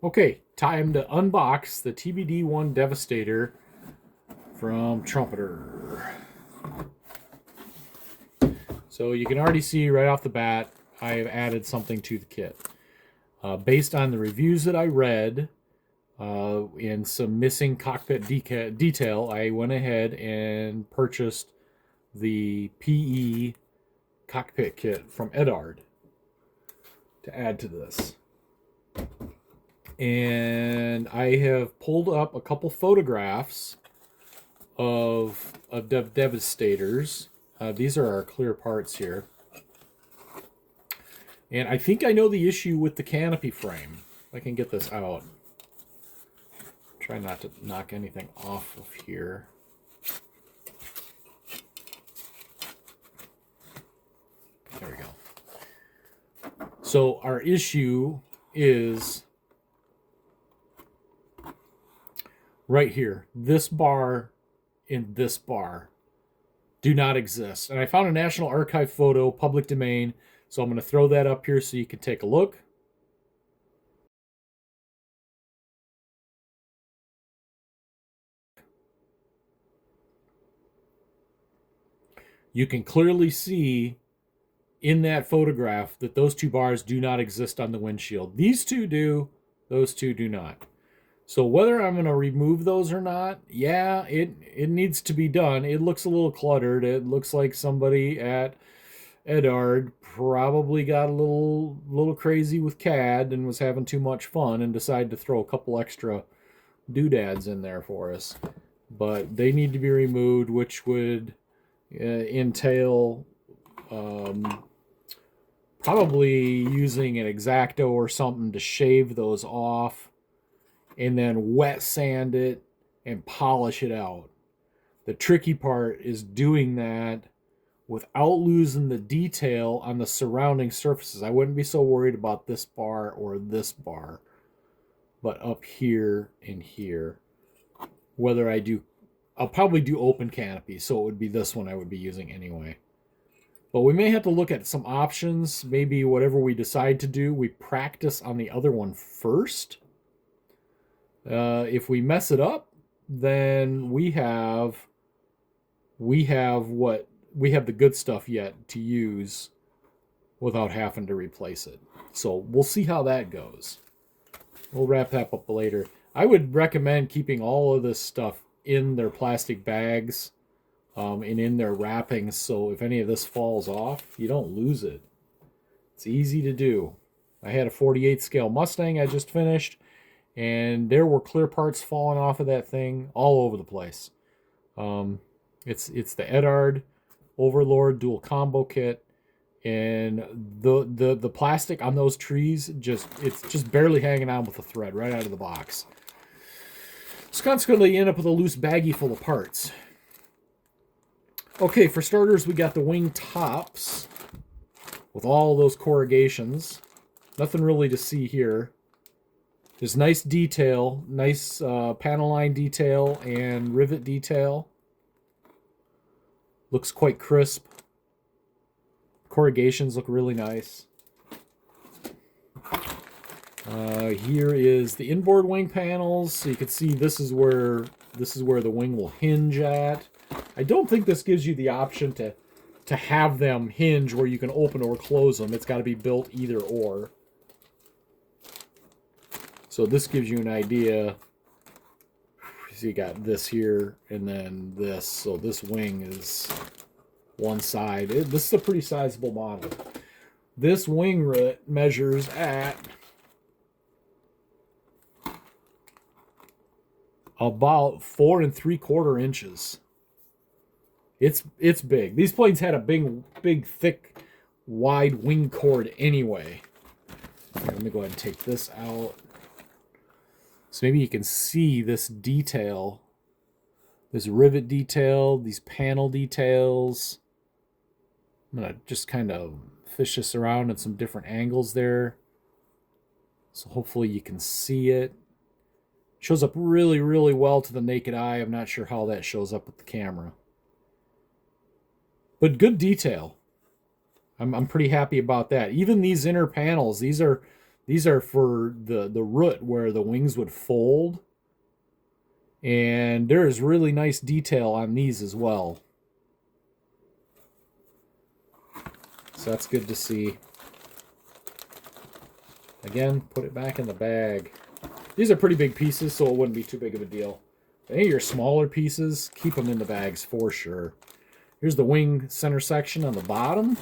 Okay, time to unbox the tbd-1 Devastator from Trumpeter. So you can already see right off the bat, I have added something to the kit. Based on the reviews that I read, and some missing cockpit detail, I went ahead and purchased the PE cockpit kit from Eduard to add to this. And I have pulled up a couple photographs of Devastators. These are our clear parts here. And I think I know the issue with the canopy frame. If I can get this out. Try not to knock anything off of here. There we go. So our issue is right here. This bar and this bar do not exist. And I found a National Archive photo, public domain, so I'm going to throw that up here so you can take a look. You can clearly see in that photograph that those two bars do not exist on the windshield. These two do, those two do not. So whether I'm going to remove those or not, yeah, it needs to be done. It looks a little cluttered. It looks like somebody at Eduard probably got a little crazy with CAD and was having too much fun and decided to throw a couple extra doodads in there for us. But they need to be removed, which would entail probably using an X-Acto or something to shave those off and then wet sand it and polish it out. The tricky part is doing that without losing the detail on the surrounding surfaces. I wouldn't be so worried about this bar or this bar, but up here and here. Whether I'll probably do open canopy, so it would be this one I would be using anyway. But we may have to look at some options. Maybe whatever we decide to do, we practice on the other one first. If we mess it up, then we have the good stuff yet to use without having to replace it. So we'll see how that goes. We'll wrap that up later. I would recommend keeping all of this stuff in their plastic bags and in their wrappings, so if any of this falls off, you don't lose it. It's easy to do. I had a 48 scale Mustang I just finished, and there were clear parts falling off of that thing all over the place. It's the Eduard Overlord dual combo kit, and the plastic on those trees it's just barely hanging on with the thread right out of the box. So consequently, you end up with a loose baggie full of parts. Okay, for starters, we got the wing tops with all those corrugations. Nothing really to see here. There's nice detail, nice panel line detail and rivet detail. Looks quite crisp. Corrugations look really nice. Here is the inboard wing panels. So you can see this is where the wing will hinge at. I don't think this gives you the option to have them hinge where you can open or close them. It's got to be built either or. So this gives you an idea. So you got this here and then this. So this wing is one side. This is a pretty sizable model. This wing measures at about 4 3/4 inches. It's big. These planes had a big, thick, wide wing cord anyway. Right, let me go ahead and take this out. So maybe you can see this detail, this rivet detail, these panel details. I'm going to just kind of fish this around at some different angles there. So hopefully you can see it. Shows up really, really well to the naked eye. I'm not sure how that shows up with the camera. But good detail. I'm pretty happy about that. Even these inner panels, these are These are for the root where the wings would fold. And there is really nice detail on these as well. So that's good to see. Again, put it back in the bag. These are pretty big pieces, so it wouldn't be too big of a deal. Any of your smaller pieces, keep them in the bags for sure. Here's the wing center section on the bottom.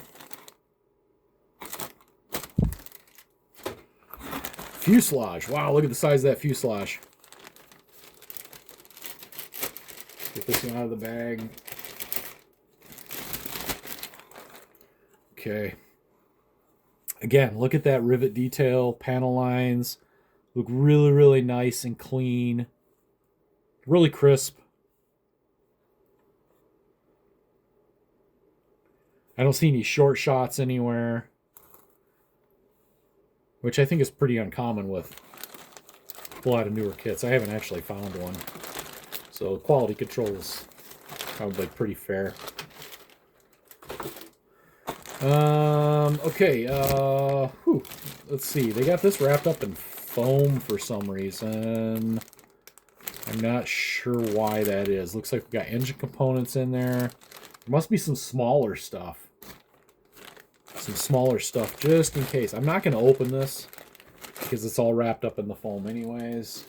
Fuselage. Wow, look at the size of that fuselage. Get this one out of the bag. Okay. Again, look at that rivet detail. Panel lines look really, really nice and clean. Really crisp. I don't see any short shots anywhere, which I think is pretty uncommon with a lot of newer kits. I haven't actually found one. So quality control is probably pretty fair. Okay, let's see. They got this wrapped up in foam for some reason. I'm not sure why that is. Looks like we got engine components in there. There must be some smaller stuff. Some smaller stuff just in case. I'm not going to open this because it's all wrapped up in the foam anyways.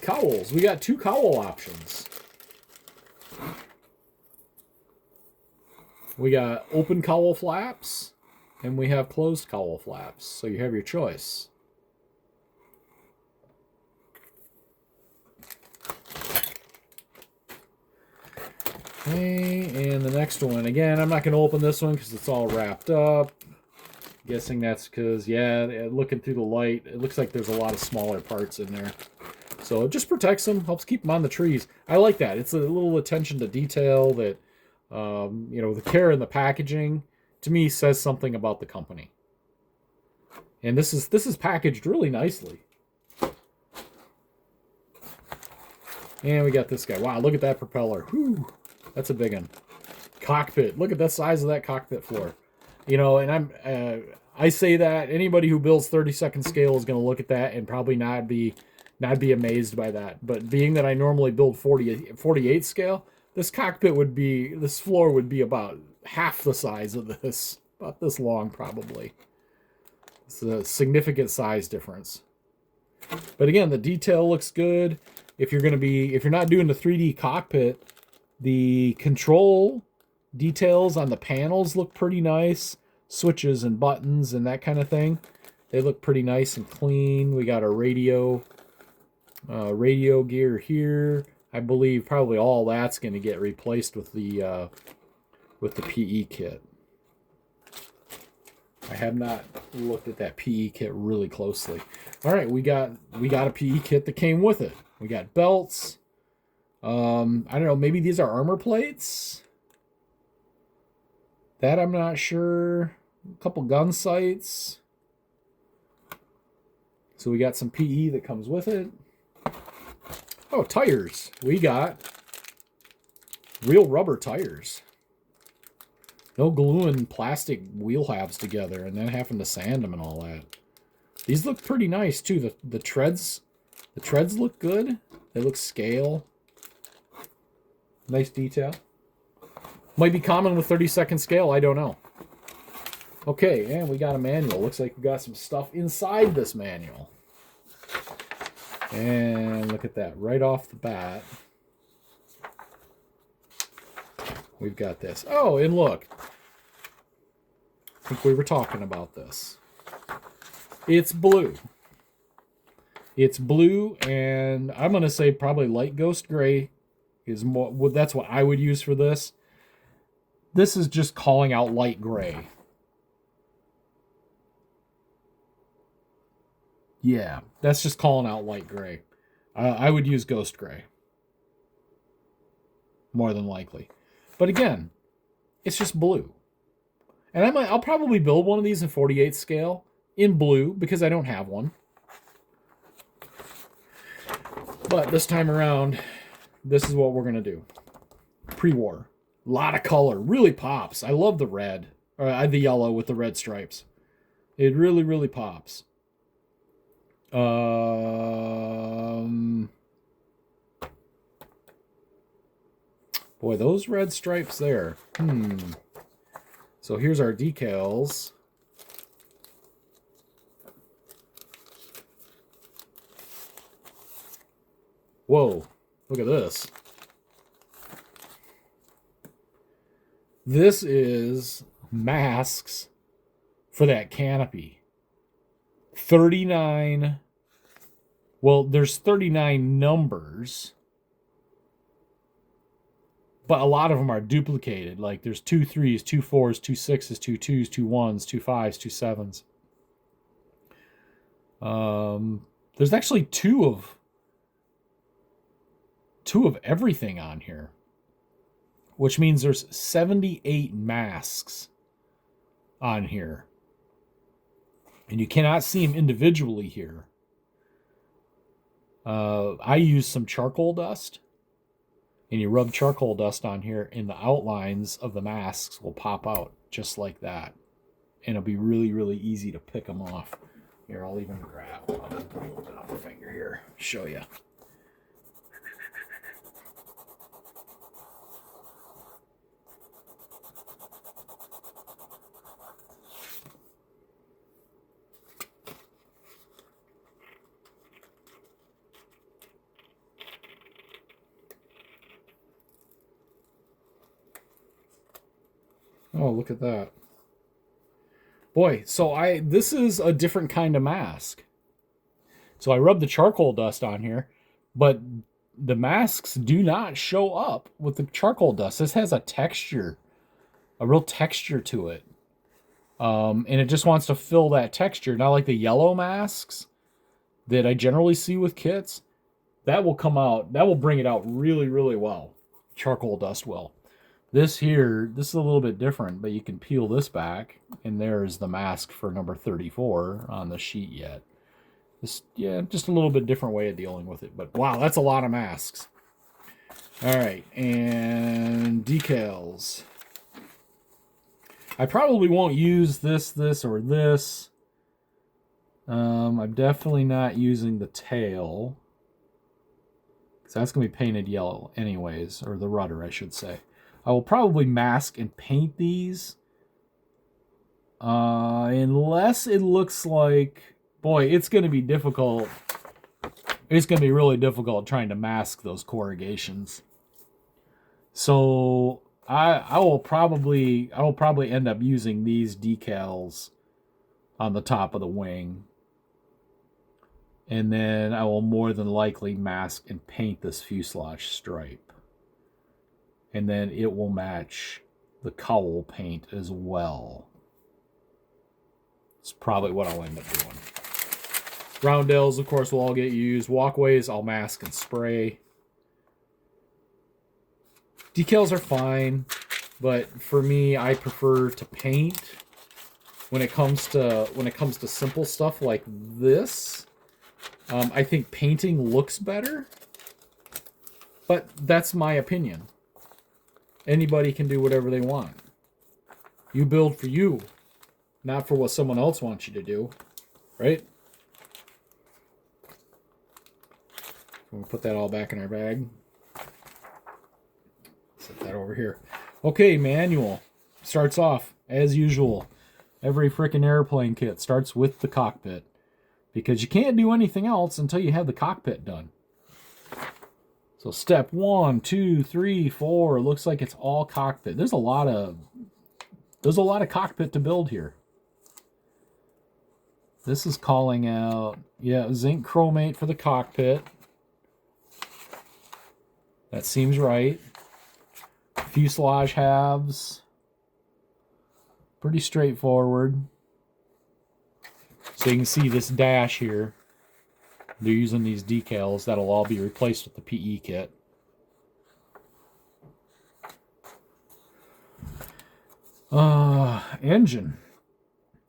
Cowls. We got 2 cowl options. We got open cowl flaps, and we have closed cowl flaps. So you have your choice. Okay, and the next one. Again, I'm not going to open this one because it's all wrapped up. Guessing that's because, yeah, looking through the light, it looks like there's a lot of smaller parts in there. So it just protects them, helps keep them on the trees. I like that. It's a little attention to detail that, you know, the care in the packaging, to me, says something about the company. And this is packaged really nicely. And we got this guy. Wow, look at that propeller. Whew, that's a big one. Cockpit. Look at the size of that cockpit floor. You know, and I say that anybody who builds 32nd scale is going to look at that and probably not be amazed by that. But being that I normally build 48 scale, this floor would be about half the size of this, about this long probably. It's a significant size difference. But again, the detail looks good. If you're not doing the 3D cockpit, the control details on the panels look pretty nice. Switches and buttons and that kind of thing. They look pretty nice and clean. We got a radio gear here. I believe probably all that's going to get replaced with the PE kit. I have not looked at that PE kit really closely. All right, we got a PE kit that came with it. We got belts. I don't know, maybe these are armor plates. That I'm not sure. A couple gun sights. So we got some PE that comes with it. Oh, tires. We got real rubber tires. No gluing plastic wheel halves together and then having to sand them and all that. These look pretty nice too. The treads look good. They look scale. Nice detail. Might be common with 32nd scale, I don't know. Okay, and we got a manual. Looks like we got some stuff inside this manual. And look at that, right off the bat. We've got this. Oh, and look. I think we were talking about this. It's blue. It's blue, and I'm going to say probably light ghost gray is more. That's what I would use for this. This is just calling out light gray. Yeah, that's just calling out light gray. I would use ghost gray. More than likely. But again, it's just blue. And I'll probably build one of these in 48 scale in blue because I don't have one. But this time around, this is what we're going to do. Pre-war. A lot of color. Really pops. I love the red. Or the yellow with the red stripes. It really, really pops. Boy, those red stripes there. So here's our decals. Whoa, look at this. This is masks for that canopy. 39. Well, there's 39 numbers, but a lot of them are duplicated. Like there's 2 3s, 2 4s, 2 6s, 2 2s, 2 1s, 2 5s, 2 7s. There's actually two of everything on here, which means there's 78 masks on here. And you cannot see them individually here. I use some charcoal dust, and you rub charcoal dust on here, and the outlines of the masks will pop out just like that. And it'll be really, really easy to pick them off. Here, I'll even grab one. I'll open up a finger here, show you. Oh, look at that. Boy, so this is a different kind of mask. So I rubbed the charcoal dust on here, but the masks do not show up with the charcoal dust. This has a texture, a real texture to it. And it just wants to fill that texture. Not like the yellow masks that I generally see with kits. That will come out, that will bring it out really, really well. Charcoal dust will. This here, this is a little bit different, but you can peel this back, and there's the mask for number 34 on the sheet yet. This, yeah, just a little bit different way of dealing with it. But wow, that's a lot of masks. All right, and decals. I probably won't use this, or this. I'm definitely not using the tail, because that's going to be painted yellow anyways, or the rudder, I should say. I will probably mask and paint these, unless it looks like, boy, it's going to be difficult. It's going to be really difficult trying to mask those corrugations. So I will probably end up using these decals on the top of the wing, and then I will more than likely mask and paint this fuselage stripe. And then it will match the cowl paint as well. It's probably what I'll end up doing. Roundels, of course, will all get used. Walkways, I'll mask and spray. Decals are fine, but for me, I prefer to paint. When it comes to simple stuff like this, I think painting looks better. But that's my opinion. Anybody can do whatever they want. You build for you, not for what someone else wants you to do, right? We'll put that all back in our bag. Set that over here. Okay, manual. Starts off, as usual. Every freaking airplane kit starts with the cockpit, because you can't do anything else until you have the cockpit done. So step 1, 2, 3, 4. Looks like it's all cockpit. There's a lot of cockpit to build here. This is calling out, yeah, zinc chromate for the cockpit. That seems right. Fuselage halves. Pretty straightforward. So you can see this dash here. They're using these decals. That'll all be replaced with the PE kit. Engine.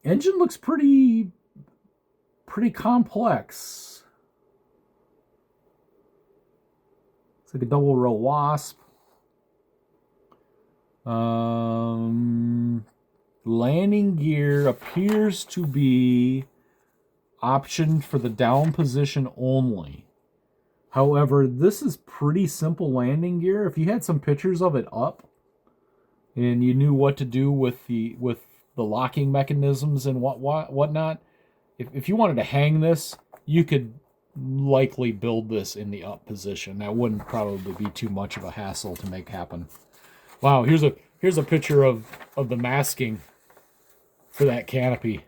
Engine looks pretty complex. It's like a double row wasp. Landing gear appears to be optioned for the down position only. However, this is pretty simple landing gear. If you had some pictures of it up and you knew what to do with the locking mechanisms and whatnot, if you wanted to hang this, you could likely build this in the up position. That wouldn't probably be too much of a hassle to make happen. Wow, here's a picture of the masking for that canopy.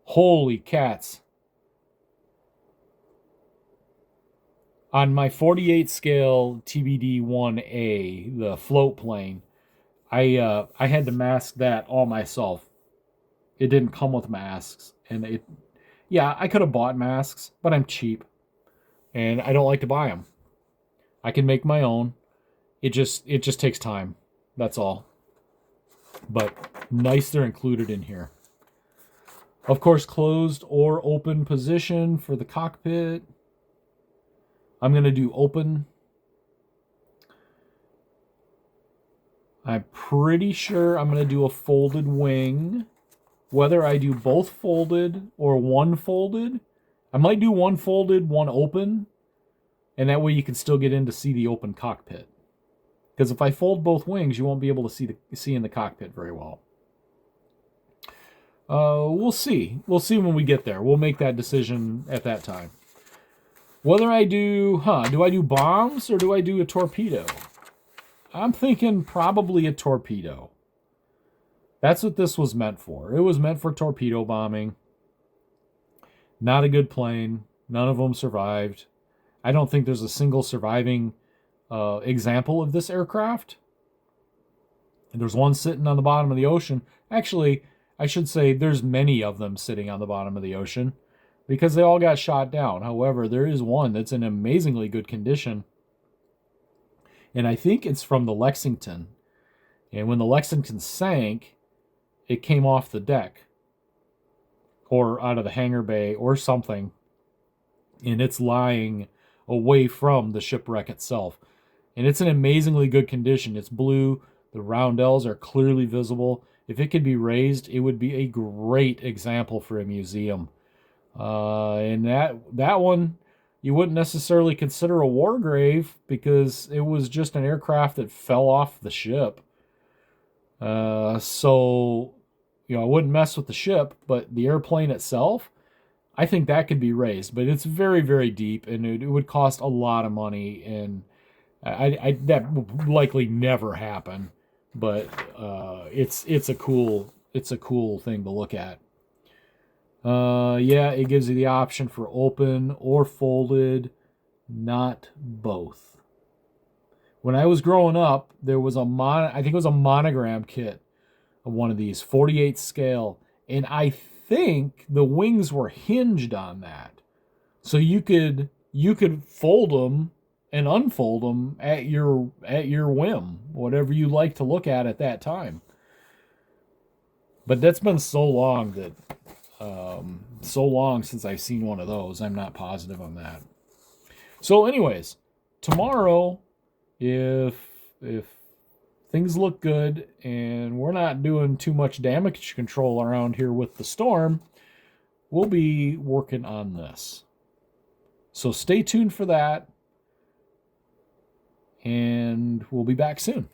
Holy cats. On my 48 scale tbd-1A, the float plane, I had to mask that all myself. It didn't come with masks, and yeah, I could have bought masks, but I'm cheap, and I don't like to buy them. I can make my own. It just takes time. That's all. But nice they're included in here. Of course, closed or open position for the cockpit. I'm going to do open. I'm pretty sure I'm going to do a folded wing. Whether I do both folded or one folded, I might do one folded, one open, and that way you can still get in to see the open cockpit. Because if I fold both wings, you won't be able to see in the cockpit very well. We'll see. We'll see when we get there. We'll make that decision at that time. Whether I do I do bombs or do I do a torpedo? I'm thinking probably a torpedo. That's what this was meant for. It was meant for torpedo bombing. Not a good plane. None of them survived. I don't think there's a single surviving example of this aircraft. And there's one sitting on the bottom of the ocean. Actually, I should say there's many of them sitting on the bottom of the ocean because they all got shot down. However, there is one that's in amazingly good condition. And I think it's from the Lexington. And when the Lexington sank, it came off the deck or out of the hangar bay or something. And it's lying away from the shipwreck itself. And it's in amazingly good condition. It's blue. The roundels are clearly visible. If it could be raised, it would be a great example for a museum. And that one, you wouldn't necessarily consider a war grave because it was just an aircraft that fell off the ship. So, I wouldn't mess with the ship, but the airplane itself, I think that could be raised. But it's very, very deep, and it would cost a lot of money, and that would likely never happen. But it's a cool thing to look at. Yeah, it gives you the option for open or folded, not both. When I was growing up, there was I think it was a monogram kit of one of these, 48 scale, and I think the wings were hinged on that. So you could fold them and unfold them at your whim, whatever you like to look at that time. But that's been so long since I've seen one of those. I'm not positive on that. So anyways, tomorrow, if things look good and we're not doing too much damage control around here with the storm, we'll be working on this. So stay tuned for that, and we'll be back soon.